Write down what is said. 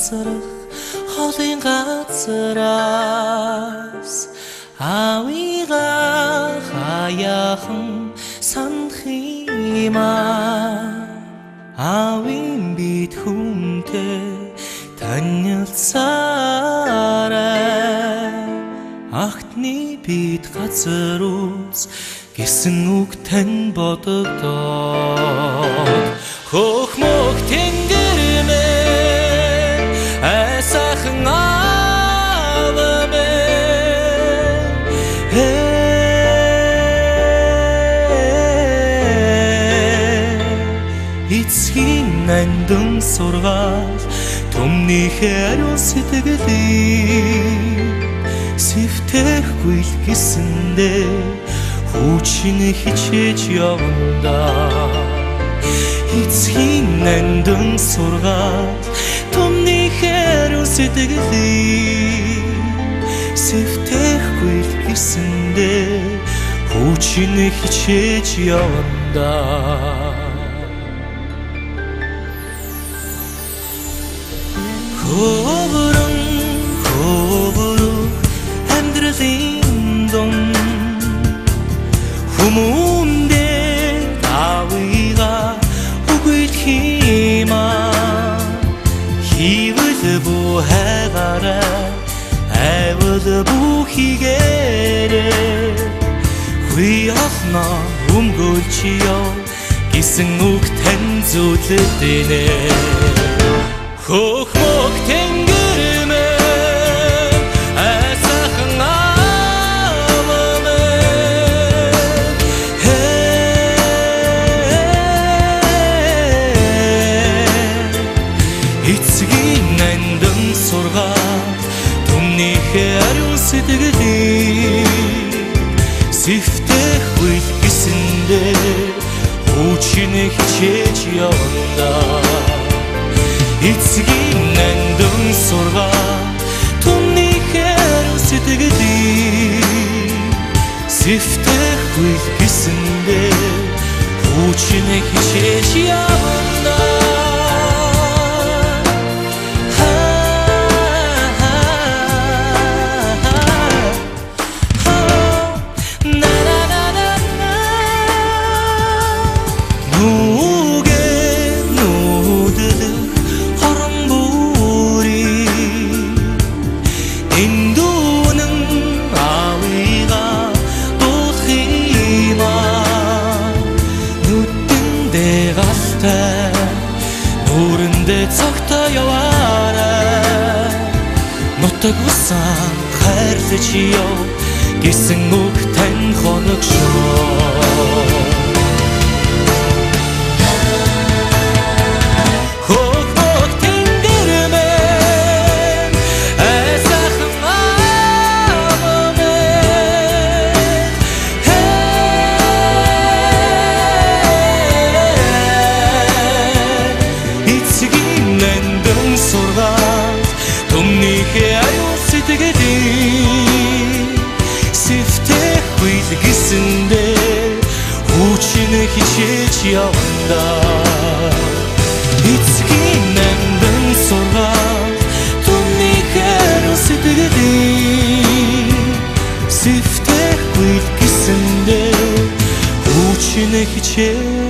тасрах холын газраас авига хаяхан санах юм авин бид хүнтэй танилцаарай ахтны бид газар үз гэсэн үг тань бодогдоод хөх мөх тэнгэр мэн айсахан авамэн эцгийн нандин сургаал түмнийхээ ариун сэтгэлийг сэвтэхгүй л гэсэндээ хүчин хичээж явна эцгийн нандин сургаал түмнийхээ ариун сэтгэлийг сэвтэхгүй л гэсэндээ хүчин хичээж явна хөвөрөг амьдралын дон хүмүүндээ авига үгүйх юм хийвэл бухайгаараа айвал бүхийгээрээ хүй олно өмгөөлчиё гэсэн үг тань зүйлдэнэ хөх мөх тэнгэр мэн айсахан авамэн эцгийн нандин сургаал түмнийхээ ариун сэтгэлийг сэвтэхгүй л гэсэндээ хүчин хичээж явна эцгийн нандин сургаал түмнийхээ ариун сэтгэлийг сэвтэхгүй л гэсэндээ хүчин хичээж явна нүрэндээ цогтой яваарай нутаг усан хайрлаж яв гэсэн үг тань хоногшоо түмнийхээ ариун сэтгэлийг сэвтэхгүй л гэсэндээ хүчин хичээж явна эцгийн нандин сургаал түмнийхээ ариун сэтгэлийг сэвтэхгүй л гэсэндээ хүчин хичээж